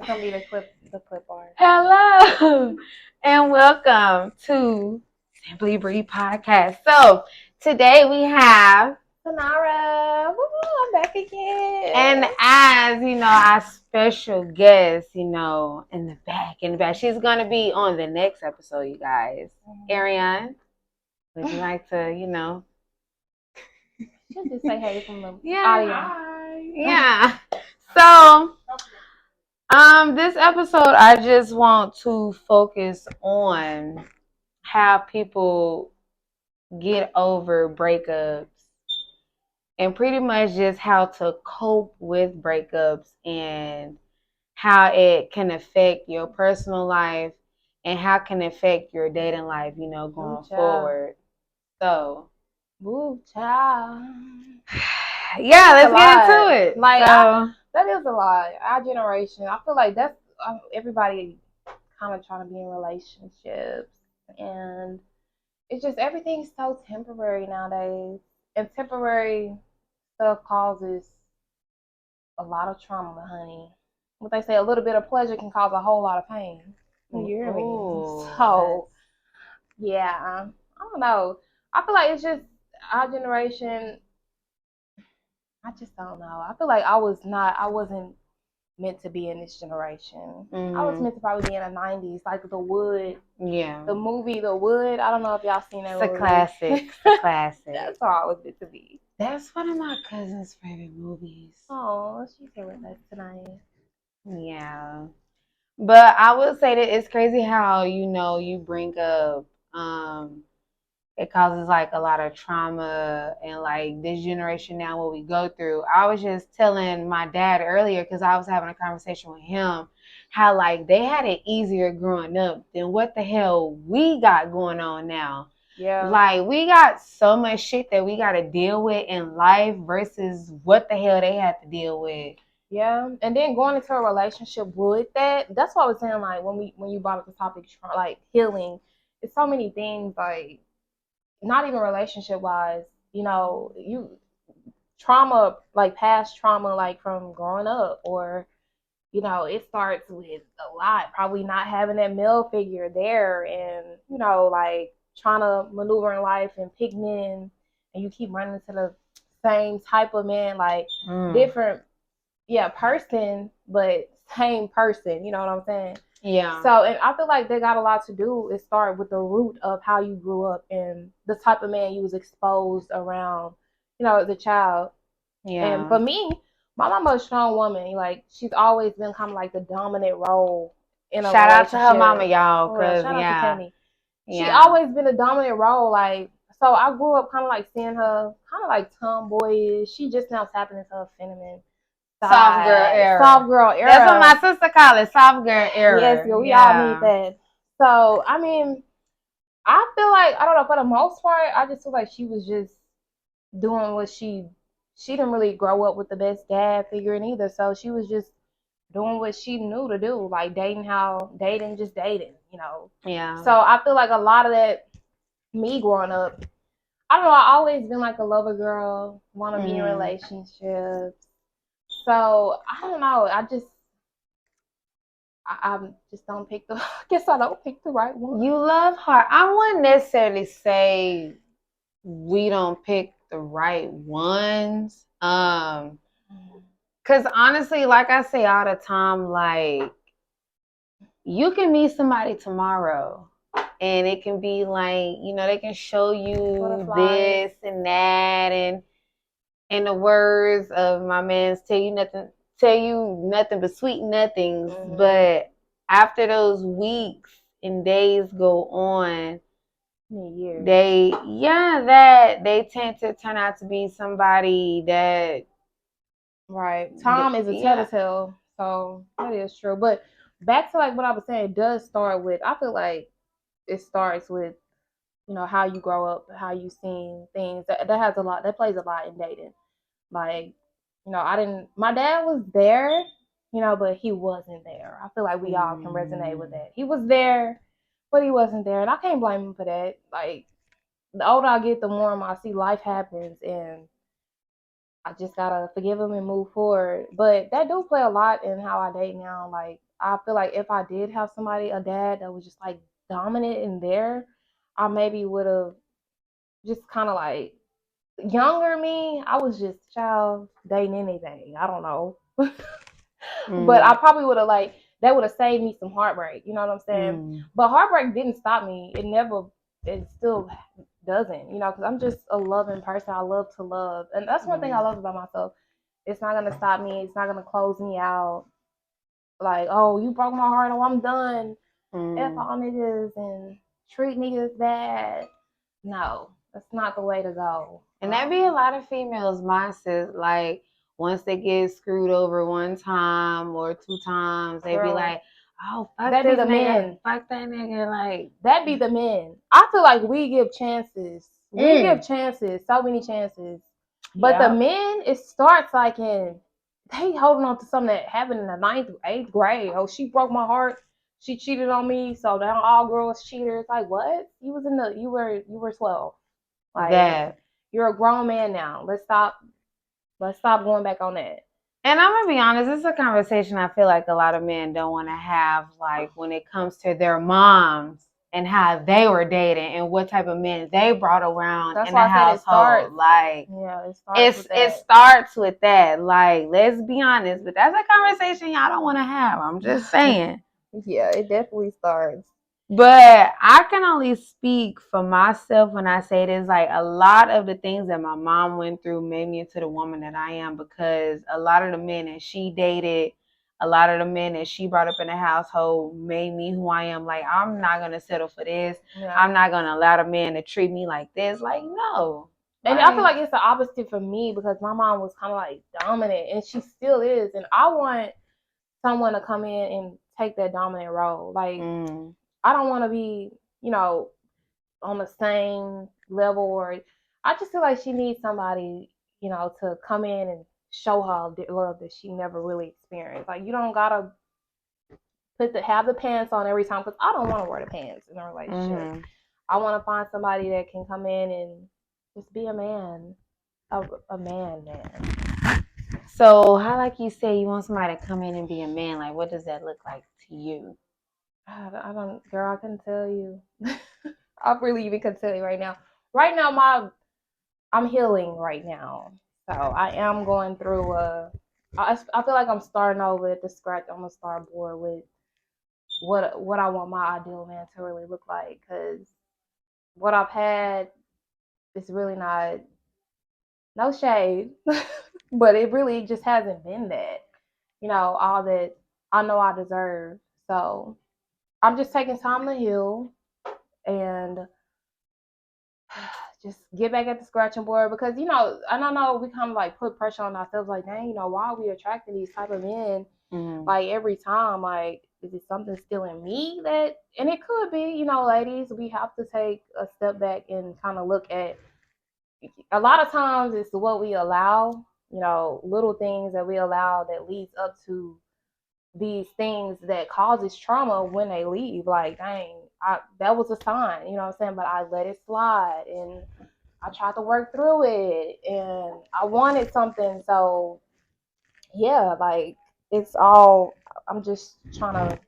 It's gonna be the clip art. Hello and welcome to Simply Breathe Podcast. So today we have Sonara. Woo, I'm back again. and as you know, our special guest, in the back. She's gonna be on the next episode, you guys. Ariane, would you like to, She'll just say hey from the audio? Hi. Yeah. So this episode, I just want to focus on how people get over breakups and pretty much just how to cope with breakups and how it can affect your personal life and how it can affect your dating life, going forward. So, woo, child. Yeah, let's get into it. That is a lot. Our generation, I feel like that's everybody kind of trying to be in relationships, and it's just everything's so temporary nowadays, and temporary stuff causes a lot of trauma, honey. What they say, a little bit of pleasure can cause a whole lot of pain. You hear me? So, yeah, I don't know. I feel like it's just our generation. I just don't know. I feel like I wasn't meant to be in this generation. I was meant to probably be in the 90s, like The Wood. Yeah. The movie The Wood. I don't know if y'all seen that movie. It's a classic. It's a classic. That's how I was meant to be. That's one of my cousin's favorite movies. Oh, she's here with us tonight. Yeah. But I would say that it's crazy how, you bring up it causes like a lot of trauma and like this generation now what we go through. I was just telling my dad earlier because I was having a conversation with him how like they had it easier growing up than what the hell we got going on now. Yeah. Like we got so much shit that we got to deal with in life versus what the hell they had to deal with. Yeah, and then going into a relationship with that's what I was saying, like when you brought up the topic, like healing, it's so many things, like not even relationship wise, you trauma, like past trauma, like from growing up, or it starts with a lot, probably not having that male figure there, and like trying to maneuver in life and pick men, and you keep running into the same type of man, like different person, but same person, you know what I'm saying? Yeah. So, and I feel like they got a lot to do. It start with the root of how you grew up and the type of man you was exposed around, as a child. Yeah. And for me, my mama's a strong woman. Like, she's always been kind of like the dominant role in a Shout out relationship. to her mama, y'all. Shout out to Tammy. She always been a dominant role. Like, so I grew up kind of like seeing her kind of like tomboyish. She just now tapping into her feminine. Soft girl era. That's what my sister called it, soft girl era. Yes, we all need that. So, I mean, I feel like, I don't know, for the most part, I just feel like she was just doing what she didn't really grow up with the best dad figure either. So she was just doing what she knew to do, like dating, just dating, Yeah. So I feel like a lot of that, me growing up, I don't know, I always been like a lover girl, want to be in relationships. So I don't know. I just don't pick the. I guess I don't pick the right one. You love her. I wouldn't necessarily say we don't pick the right ones. Cause honestly, like I say all the time, like you can meet somebody tomorrow. And it can be like, they can show you this and that, and in the words of my man, tell you nothing but sweet nothings. Mm-hmm. But after those weeks and days go on, they tend to turn out to be somebody that time is a telltale. So that is true. But back to like what I was saying, it does start with, I feel like it starts with, how you grow up, how you seen things. That plays a lot in dating. Like, my dad was there, but he wasn't there. I feel like we all can resonate with that. He was there, but he wasn't there. And I can't blame him for that. Like, the older I get, the more I see life happens, and I just gotta forgive him and move forward. But that do play a lot in how I date now. Like, I feel like if I did have somebody, a dad that was just like dominant in there, I maybe would have just kind of like younger me. I was just child dating anything. I don't know, but I probably would have like that would have saved me some heartbreak. You know what I'm saying? But heartbreak didn't stop me. It never. It still doesn't. You know, because I'm just a loving person. I love to love, and that's one thing I love about myself. It's not gonna stop me. It's not gonna close me out. Like, oh, you broke my heart. Oh, I'm done. F all niggas and treat niggas bad. No, that's not the way to go. And that be a lot of females' mindset. Like, once they get screwed over one time or two times, they be like, oh, fuck that this be the nigga. men. Fuck that nigga. Like, that be the men. I feel like we give chances. We give chances, so many chances. But the men, it starts like they holding on to something that happened in the 9th, 8th grade. Oh, she broke my heart. She cheated on me, so now all girls cheaters. Like what? You were 12. Like that. You're a grown man now. Let's stop going back on that. And I'm gonna be honest, this is a conversation I feel like a lot of men don't want to have, like when it comes to their moms and how they were dating and what type of men they brought around in the household. Like, it starts with that. Like, let's be honest, but that's a conversation y'all don't want to have. I'm just saying. Yeah, it definitely starts. But I can only speak for myself when I say this. Like, a lot of the things that my mom went through made me into the woman that I am, because a lot of the men that she dated, a lot of the men that she brought up in the household made me who I am. Like, I'm not going to settle for this. Yeah. I'm not going to allow a man to treat me like this. Like, no. And I feel like it's the opposite for me, because my mom was kind of like dominant, and she still is. And I want someone to come in and take that dominant role. Like, I don't want to be, on the same level, or I just feel like she needs somebody, to come in and show her the love that she never really experienced. Like, you don't gotta have the pants on every time, because I don't want to wear the pants in a relationship. I want to find somebody that can come in and just be a man, a man. So, how, like you say, you want somebody to come in and be a man? Like, what does that look like to you? I don't, girl, I couldn't tell you. I really even couldn't tell you right now. Right now, I'm healing right now. So I am going through I feel like I'm starting over at the scratch. I'm gonna start board with what I want my ideal man to really look like, because what I've had is really not, no shade, but it really just hasn't been that, all that I know I deserve. So I'm just taking time to heal and just get back at the scratching board, because I don't know, we kind of like put pressure on ourselves, like, dang, why are we attracting these type of men like every time? Like, is it something still in me that, and it could be, ladies, we have to take a step back and kind of look at, a lot of times it's what we allow, little things that we allow that leads up to these things that causes trauma when they leave. Like, dang, that was a sign, what I'm saying? But I let it slide, and I tried to work through it, and I wanted something. So, yeah, like, I'm just trying to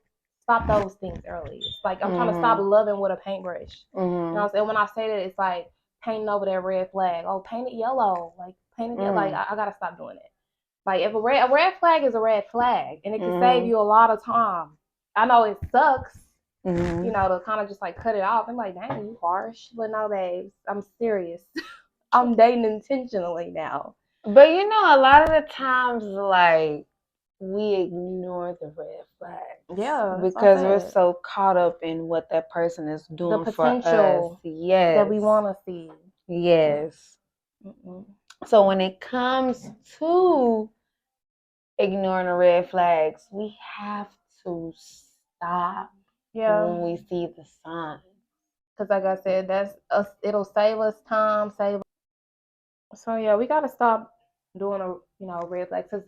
stop those things early. It's like I'm trying to stop loving with a paintbrush. You know what I'm saying? When I say that, it's like painting over that red flag. Oh, paint it yellow. Like, paint it yellow. Like, I got to stop doing it. Like, if a red flag is a red flag, and it can save you a lot of time. I know it sucks, to kind of just like cut it off. I'm like, dang, you harsh. But no, babes, I'm serious. I'm dating intentionally now. But a lot of the times, like, we ignore the red flags. Yeah. Because we're so caught up in what that person is doing the for us. Yes. That we want to see. Yes. So when it comes to ignoring the red flags, we have to stop when we see the signs. Because like I said, it'll save us time, So yeah, we gotta stop doing red flags, because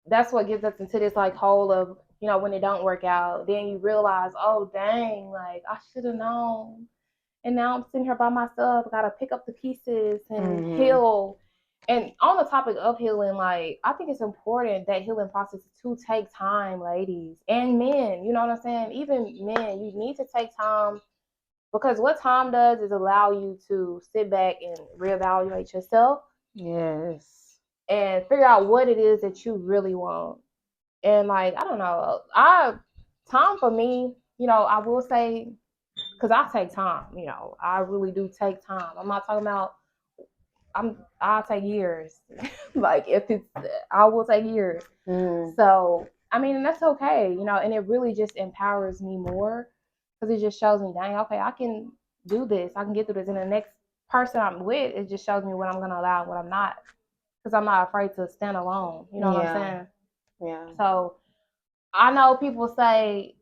that's what gets us into this like hole of, when it don't work out, then you realize, oh dang, like I should have known, and now I'm sitting here by myself. I gotta pick up the pieces and heal And on the topic of healing, like I think it's important that healing process to take time, ladies and men. You know what I'm saying? Even men, you need to take time because what time does is allow you to sit back and reevaluate yourself. Yes. And figure out what it is that you really want. And like I don't know, time for me, I will say because I take time. I really do take time. I'm not talking about I'll take years. Like if it's I will take years. So I mean, and that's okay, and it really just empowers me more because it just shows me, dang, okay, I can do this. I can get through this. And the next person I'm with, it just shows me what I'm gonna allow and what I'm not. Because I'm not afraid to stand alone. You know what I'm saying? Yeah. So I know people say,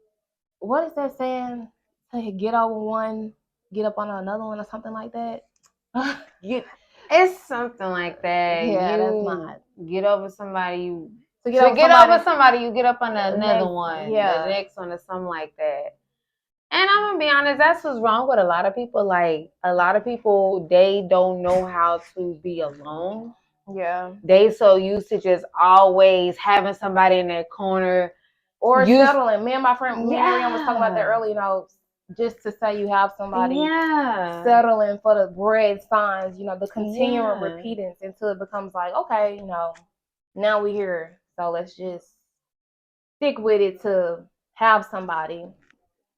what is that saying? Say, get over one, get up on another one, or something like that. It's something like that. Yeah, you that's not. get over somebody. To get over somebody, you get up on another one. Yeah. The next one or something like that. And I'm gonna be honest, that's what's wrong with a lot of people. Like a lot of people, they don't know how to be alone. Yeah. They so used to just always having somebody in their corner. Or settling. Me and my friend Miriam was talking about that earlier, just to say you have somebody settling for the bread signs, the continual repeatings until it becomes like, okay, now we're here. So let's just stick with it to have somebody.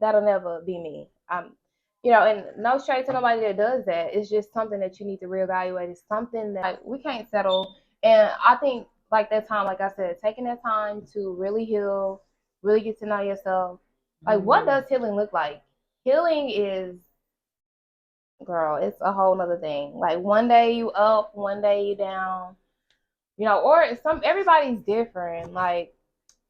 That'll never be me. And no shade to nobody that does that. It's just something that you need to reevaluate. It's something that like, we can't settle. And I think like that time, like I said, taking that time to really heal, really get to know yourself. Like, what does healing look like? Healing is, girl, it's a whole nother thing. Like one day you up, one day you down, or everybody's different. Like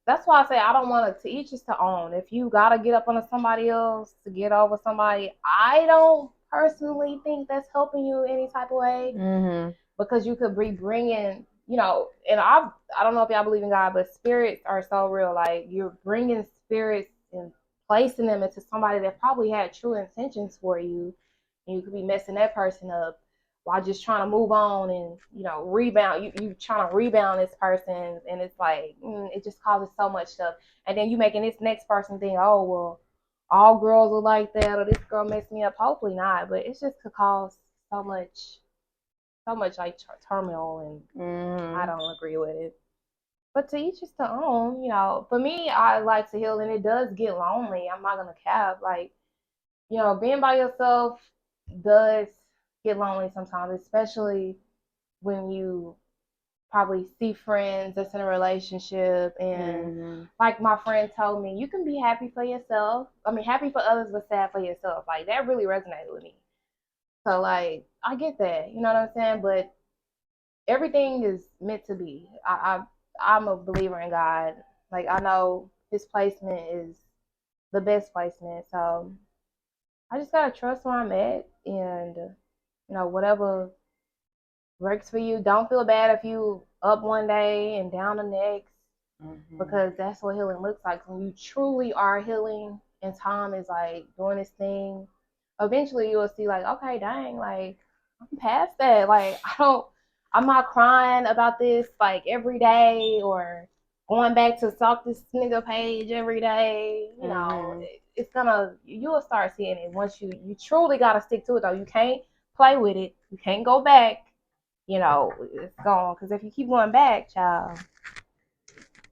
that's why I say I don't want to each is to own. If you gotta get up on somebody else to get over somebody, I don't personally think that's helping you any type of way. Because you could be bringing, and I don't know if y'all believe in God, but spirits are so real. Like you're bringing spirits and placing them into somebody that probably had true intentions for you, and you could be messing that person up while just trying to move on and rebound. You trying to rebound this person, and it's like it just causes so much stuff. And then you making this next person think, oh well, all girls are like that, or this girl messed me up. Hopefully not, but it's just could cause so much like turmoil, and I don't agree with it. But to each is to own. For me, I like to heal, and it does get lonely. I'm not gonna cap. Like, being by yourself does get lonely sometimes, especially when you probably see friends that's in a relationship. And like my friend told me, you can be happy for yourself. I mean, happy for others, but sad for yourself. Like, that really resonated with me. So, like, I get that. You know what I'm saying? But everything is meant to be. I'm a believer in God. Like, I know His placement is the best placement. So I just gotta trust where I'm at, and whatever works for you. Don't feel bad if you up one day and down the next, because that's what healing looks like. When you truly are healing, and time is like doing this thing, eventually you'll see like, okay, dang, like I'm past that. Like I'm not crying about this like every day, or going back to stalk this nigga page every day. You'll start seeing it once you truly gotta stick to it though. You can't play with it. You can't go back. It's gone. Because if you keep going back, child,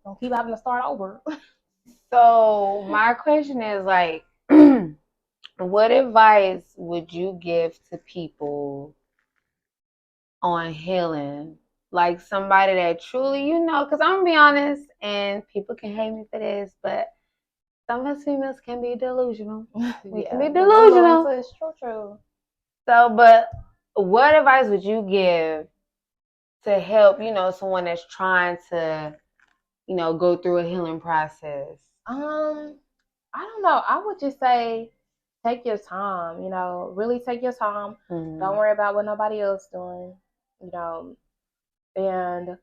don't keep having to start over. So my question is like, what advice would you give to people on healing? Like somebody that truly, because I'm gonna be honest, and people can hate me for this, but some of us females can be delusional. We can be delusional. It's true. So, but what advice would you give to help, someone that's trying to, go through a healing process? I don't know. I would just say take your time, really take your time. Don't worry about what nobody else doing, and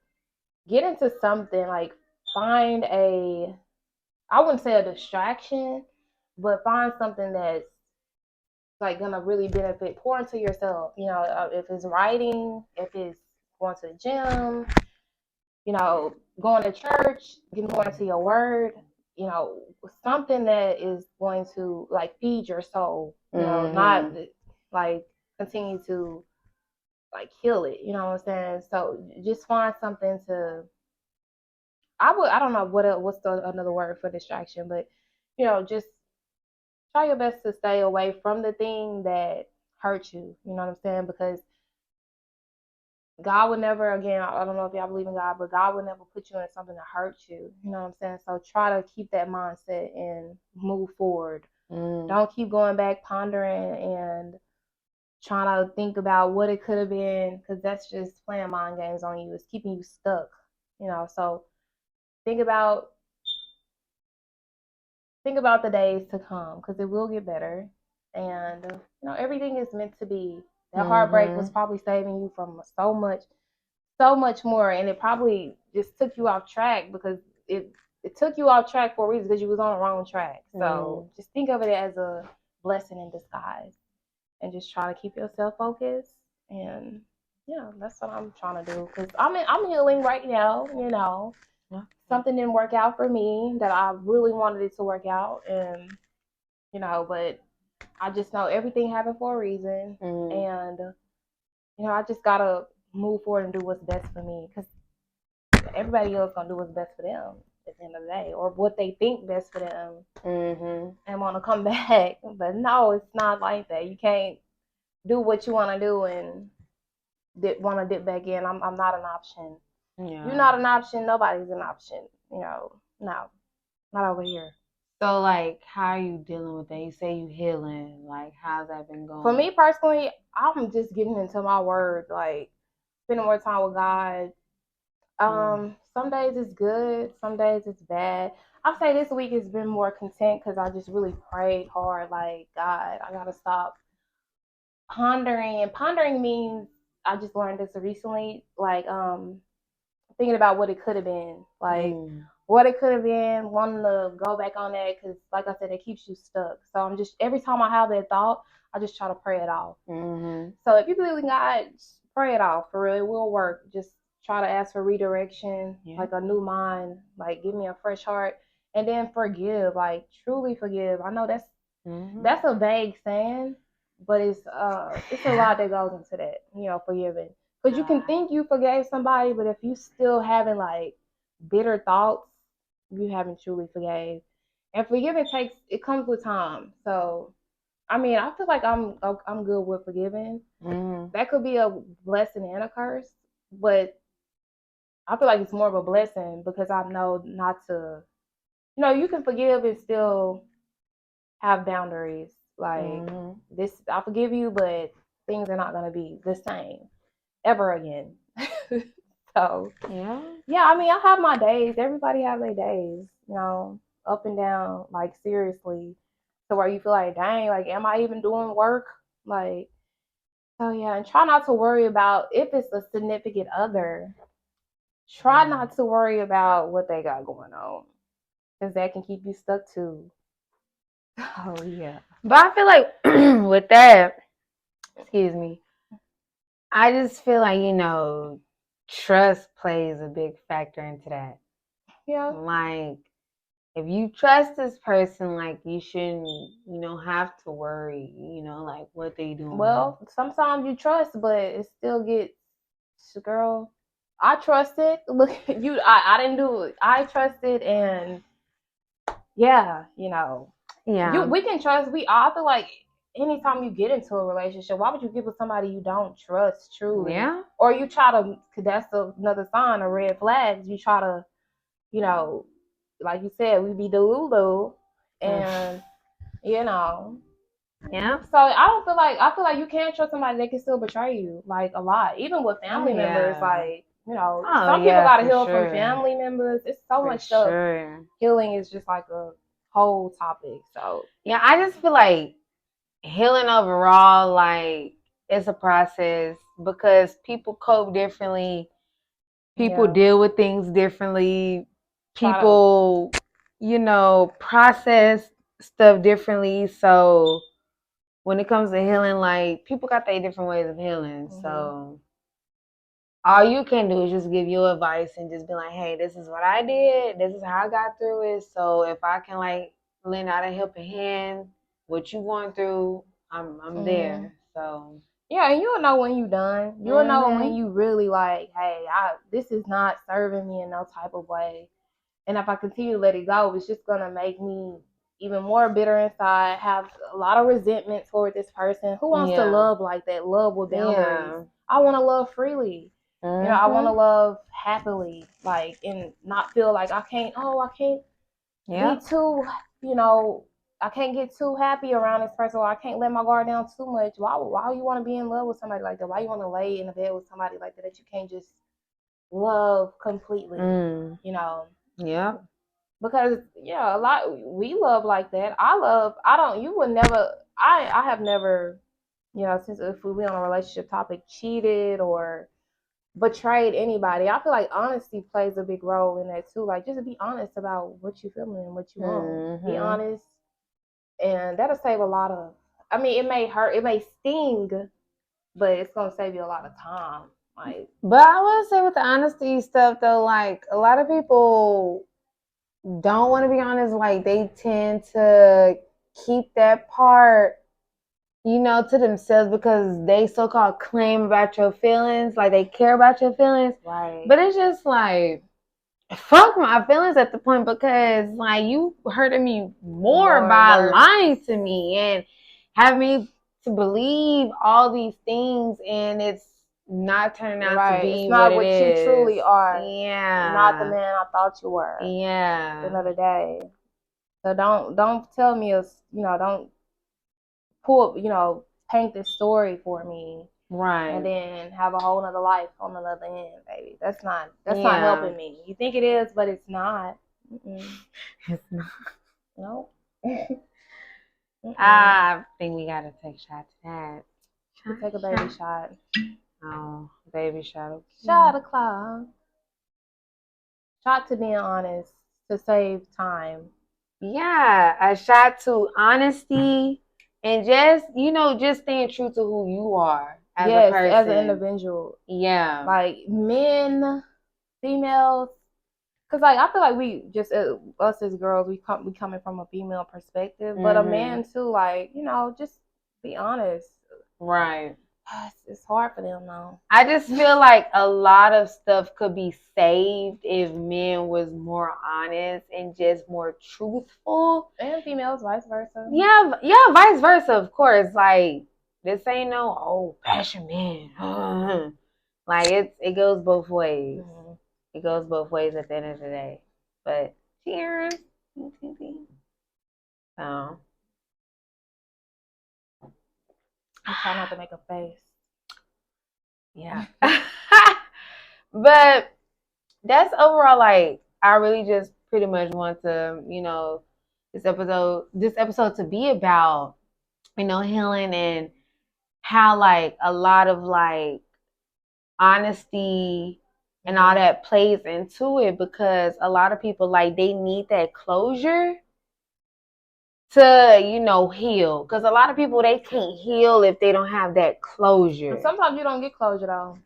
get into something, like find I wouldn't say a distraction, but find something that's like gonna really benefit. Pour into yourself, if it's writing, if it's going to the gym, going to church, getting more into your word, something that is going to like feed your soul, not like continue to like kill it, you know what I'm saying? So just find something to I don't know what's another word for distraction, but just try your best to stay away from the thing that hurts you, you know what I'm saying? Because God would never, again, I don't know if y'all believe in God, but God would never put you in something that hurts you. You know what I'm saying? So try to keep that mindset and move forward. Don't keep going back, pondering, and trying to think about what it could have been, because that's just playing mind games on you. It's keeping you stuck. So think about the days to come, because it will get better. And everything is meant to be. That heartbreak was probably saving you from so much more, and it probably just took you off track, because it took you off track for a reason, because you was on the wrong track. So just think of it as a blessing in disguise, and just try to keep yourself focused. And yeah, that's what I'm trying to do, because I'm healing right now. Something didn't work out for me that I really wanted it to work out, and but I just know everything happened for a reason, and I just gotta move forward and do what's best for me, because everybody else gonna do what's best for them at the end of the day, or what they think best for them, and want to come back. But no, it's not like that. You can't do what you want to do and want to dip back in. I'm not an option. Yeah. You're not an option. Nobody's an option. No, not over here. So, like, how are you dealing with that? You say you healing. Like, how's that been going? For me personally, I'm just getting into my word, like spending more time with God. Some days it's good, some days it's bad. I'll say this week has been more content, because I just really prayed hard. Like, God, I gotta stop pondering. And pondering means, I just learned this recently, like thinking about what it could have been, like what it could have been, wanting to go back on that, because like I said, it keeps you stuck. So I'm just, every time I have that thought, I just try to pray it off. So if you believe in God, pray it off. For real, it will work. Just try to ask for redirection, like a new mind, like give me a fresh heart, and then forgive, like truly forgive. I know that's a vague saying, but it's a lot that goes into that, forgiving. Because you can think you forgave somebody, but if you still having like bitter thoughts, you haven't truly forgave. And forgiving it comes with time. So I mean, I feel like I'm good with forgiving. That could be a blessing and a curse, but I feel like it's more of a blessing, because I know not to, you can forgive and still have boundaries. Like, this, I forgive you, but things are not going to be the same ever again. So, yeah, I mean, I have my days. Everybody have their days, up and down, like seriously, to where you feel like, dang, like, am I even doing work? Like, so yeah, and try not to worry about if it's a significant other. Try not to worry about what they got going on, because that can keep you stuck too. Oh yeah. But I feel like with that, excuse me, I just feel like, trust plays a big factor into that. Yeah. Like, if you trust this person, like, you shouldn't, have to worry, like, what they doing. Well, sometimes you trust, but it still gets, girl, I trusted. Look, I didn't do it. I trusted, and yeah, Yeah. we can trust. I feel like anytime you get into a relationship, why would you get with somebody you don't trust truly? Yeah. Or you try to, because that's another sign of red flags. You try to, like you said, we be delulu, and Yeah. So I feel like you can't trust somebody that can still betray you, like, a lot, even with family members. Like, some people gotta heal from family members. It's so much stuff. Healing is just like a whole topic. So yeah, I just feel like healing overall, like, it's a process, because people cope differently. People deal with things differently. People, process stuff differently. So when it comes to healing, like, people got their different ways of healing. So all you can do is just give your advice and just be like, hey, this is what I did. This is how I got through it. So if I can like lend out a helping hand, what you going through, I'm there. So yeah, and you'll know when you done. You'll know when you really like, hey, this is not serving me in no type of way. And if I continue to let it go, it's just gonna make me even more bitter inside, have a lot of resentment toward this person. Who wants to love like that? Love with boundaries. I want to love freely. You know, I want to love happily, like, and not feel like I can't be too, you know, I can't get too happy around this person, or I can't let my guard down too much. Why you want to be in love with somebody like that? Why you want to lay in the bed with somebody like that you can't just love completely? You know? Yeah. Because a lot we love like that. I have never, since if we on a relationship topic, cheated or betrayed anybody. I feel like honesty plays a big role in that too. Like, just be honest about what you feeling and what you want. Be honest, and that'll save a lot of. I mean, it may hurt, it may sting, but it's gonna save you a lot of time. Like, but I will say with the honesty stuff though, like a lot of people don't want to be honest. Like they tend to keep that part, to themselves because they so-called claim about your feelings, like they care about your feelings. Right. But it's just like, fuck my feelings at the point, because like you hurting me more by lying to me and have me to believe all these things, and it's not turning out to be it's not what you truly are. Yeah. Not the man I thought you were. Yeah. At the end of the day. So don't tell me don't paint this story for me. Right. And then have a whole nother life on the other end, baby. That's not helping me. You think it is, but it's not. It's not. No. I think we gotta take a shot to that. We'll take a baby shot. Oh, baby shot. Okay. Shot o'clock. Shot to being honest, to save time. Yeah, a shot to honesty and just staying true to who you are as a person. As an individual. Yeah. Like men, females, because like I feel like we just us as girls, we coming from a female perspective, but a man too. Like, just be honest. Right. It's hard for them though. I just feel like a lot of stuff could be saved if men was more honest and just more truthful. And females, vice versa. Yeah, vice versa, of course. Like, this ain't no old fashioned man. Like it goes both ways. It goes both ways at the end of the day. But cheers. So I try not to make a face. Yeah. But that's overall, like, I really just pretty much want to, this episode to be about, healing and how, like, a lot of, like, honesty and all that plays into it, because a lot of people, like, they need that closure to, heal. Because a lot of people, they can't heal if they don't have that closure. But sometimes you don't get closure, though.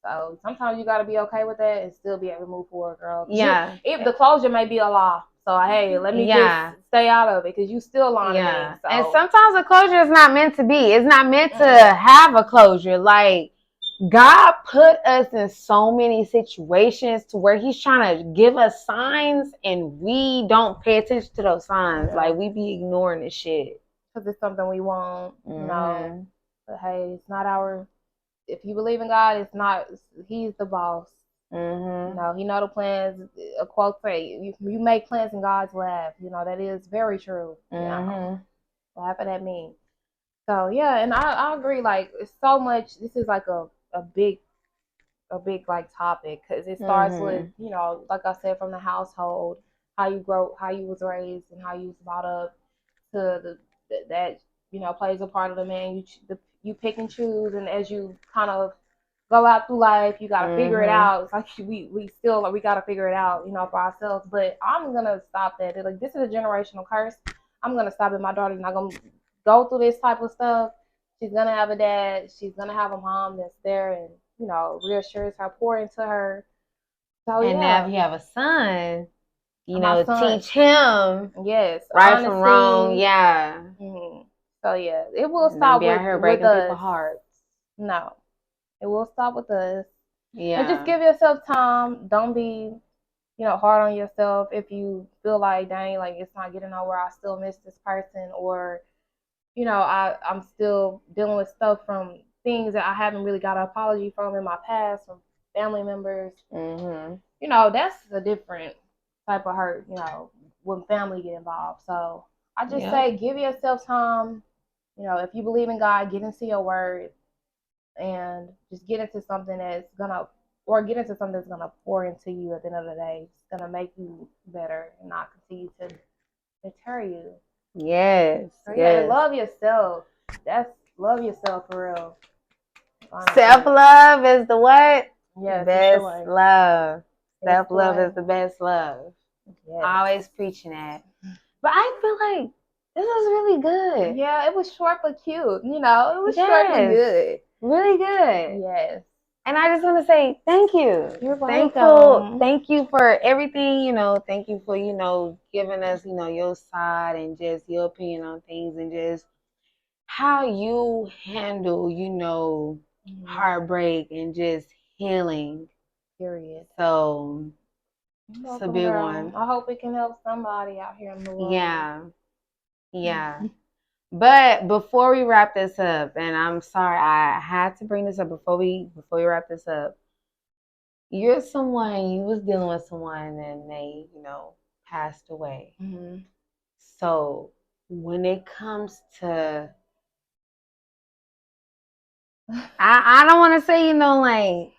So sometimes you got to be okay with that and still be able to move forward, girl. Yeah. If the closure may be a lie. So, hey, let me just stay out of it, because you still lying to me. So. And sometimes a closure is not meant to be. It's not meant to have a closure. Like, God put us in so many situations to where he's trying to give us signs, and we don't pay attention to those signs. Yeah. Like, we be ignoring this shit. Because it's something we want, But, hey, it's not our... If you believe in God, it's not... He's the boss. He know the plans. A quote say, you make plans in God's lab. That is very true. Laughing at me. So yeah, and I agree. Like, it's so much. This is like a big like topic, because it starts with like I said, from the household, how you grow, how you was raised, and how you was brought up, to that plays a part of the man. You pick and choose, and as you kind of go out through life, you got to figure it out. It's like we still, like, we got to figure it out, for ourselves. But I'm going to stop that. Like, this is a generational curse. I'm going to stop it. My daughter's not going to go through this type of stuff. She's going to have a dad. She's going to have a mom that's there, and, reassures her, pour into her. So And now yeah, if you have a son, my son, teach him yes, right from wrong. honestly, Yeah. mhm. So yeah, it will Don't stop be out here with breaking people's us. hearts. No, it will stop with us. And just Yeah. give yourself time. Don't be, hard on yourself if you feel like, dang, like it's not getting nowhere. I still miss this person, or I'm still dealing with stuff from things that I haven't really got an apology from in my past from family members. Mm-hmm. That's a different type of hurt. When family get involved. So I just say, give yourself time. If you believe in God, get into your word and just get into something that's gonna pour into you at the end of the day. It's gonna make you better and not continue to deter you. Yes. So yes. love yourself. Love yourself for real. Self-love is the what? Yes, best love. Self-love is the best love. Yes. Always preaching that. But I feel like this was really good. Yeah, it was short but cute. It was short but good. Really good. Yes. And I just want to say thank you. You're welcome. Thank you for everything, Thank you for, giving us, your side and just your opinion on things and just how you handle, heartbreak and just healing. Period. So it's a big one. I hope it can help somebody out here in the world. Yeah. Yeah. But before we wrap this up, and I'm sorry I had to bring this up before we wrap this up. You was dealing with someone and they, passed away. Mm-hmm. So when it comes to I don't want to say, like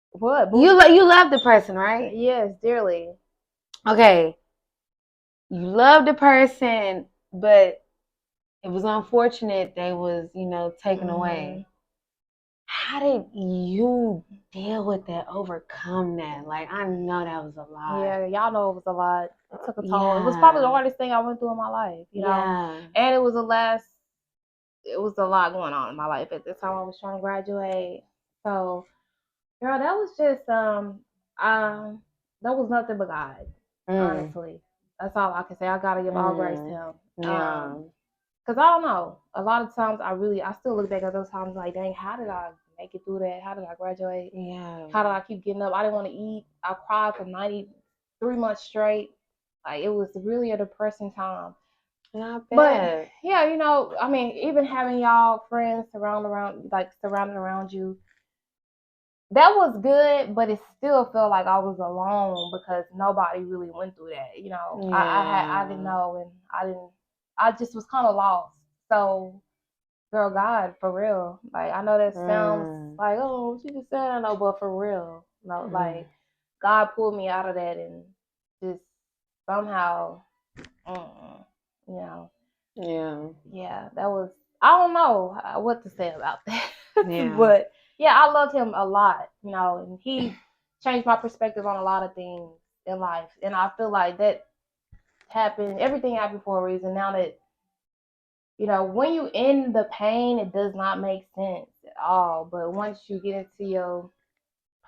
what? You love the person, right? Yes, dearly. Okay. You love the person, but it was unfortunate they was, taken away. How did you deal with that, overcome that? Like, I know that was a lot. Yeah, y'all know it was a lot. It took a toll. Yeah. It was probably the hardest thing I went through in my life, And it was a lot going on in my life at the time I was trying to graduate. So, girl, that was just that was nothing but God. Honestly, that's all I can say. I gotta give all grace to Him. Yeah. Cause I don't know. A lot of times, I still look back at those times like, dang, how did I make it through that? How did I graduate? Yeah. How did I keep getting up? I didn't want to eat. I cried for 93 months straight. Like, it was really a depressing time. Not bad. But yeah, even having y'all friends surrounding around you, that was good, but it still felt like I was alone because nobody really went through that. I didn't know, and I just was kind of lost. So, girl, God, for real. Like, I know that sounds like, oh, she just said, no, but for real, like, God pulled me out of that and just somehow, Yeah, that was, I don't know what to say about that. Yeah. But yeah, I loved him a lot, and he changed my perspective on a lot of things in life. And I feel like that everything happened for a reason. Now that, when you in the pain, it does not make sense at all. But once you get into your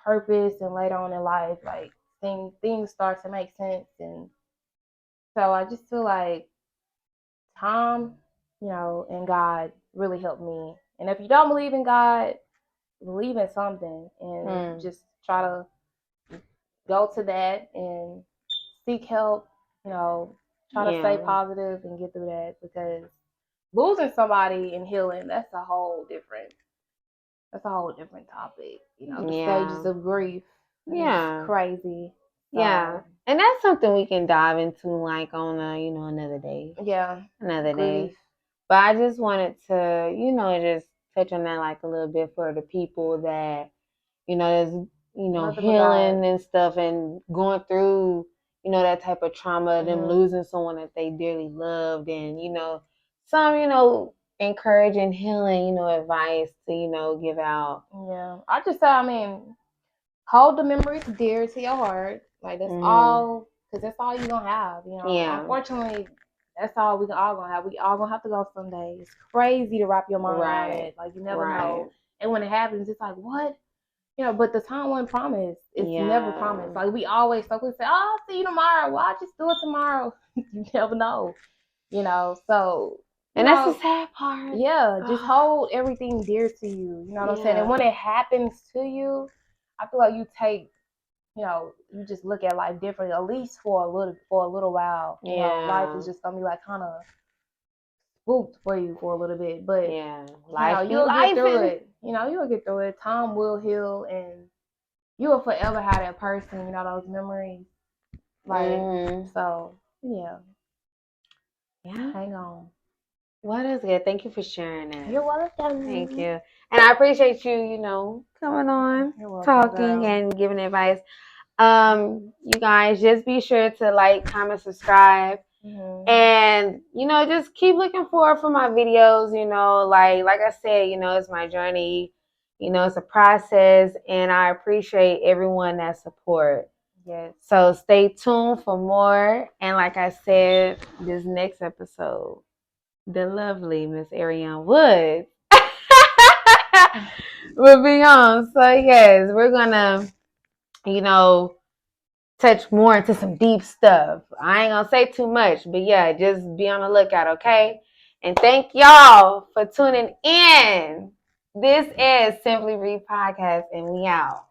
purpose and later on in life, like things start to make sense. And so I just feel like time, and God really helped me. And if you don't believe in God, believe in something and just try to go to that and seek help, try to stay positive and get through that, because losing somebody and healing, that's a whole different topic. The stages of grief. It's crazy. So, yeah. And that's something we can dive into like on another day. Yeah. Another day. But I just wanted to, just touch on that like a little bit for the people that, is, healing and stuff and going through, that type of trauma, them losing someone that they dearly loved, and, some, encouraging healing, advice to, give out. Yeah. I just say, hold the memories dear to your heart. Like, that's all, because that's all you're going to have, Yeah. Unfortunately, that's all we all going to have. We all going to have to go someday. It's crazy to wrap your mind around it. Like, you never know. And when it happens, it's like, what? but the time wasn't promised. It's never promised. Like we always say, oh, I'll see you tomorrow. Well, I'll just do it tomorrow. You never know, so. And that's the sad part. Yeah, just hold everything dear to you. You know what I'm saying? And when it happens to you, I feel like you take, you just look at life differently, at least for a little while. You know, life is just gonna be like kind of spooked for you for a little bit, but you'll get through it. You'll get through it. Time will heal, and you will forever have that person. Those memories. Like so, yeah. Hang on. Well, that's good. Thank you for sharing that. You're welcome. Thank you. And I appreciate you, coming on, talking, and giving advice. You guys, just be sure to like, comment, subscribe. And, just keep looking forward for my videos, like I said, it's my journey, it's a process, and I appreciate everyone that support. Yes. So stay tuned for more. And like I said, this next episode, the lovely Miss Ariane Woods will be on. So yes, we're gonna, touch more into some deep stuff. I ain't gonna say too much, but yeah, just be on the lookout, okay? And thank y'all for tuning in. This is Simply Read Podcast, and we out.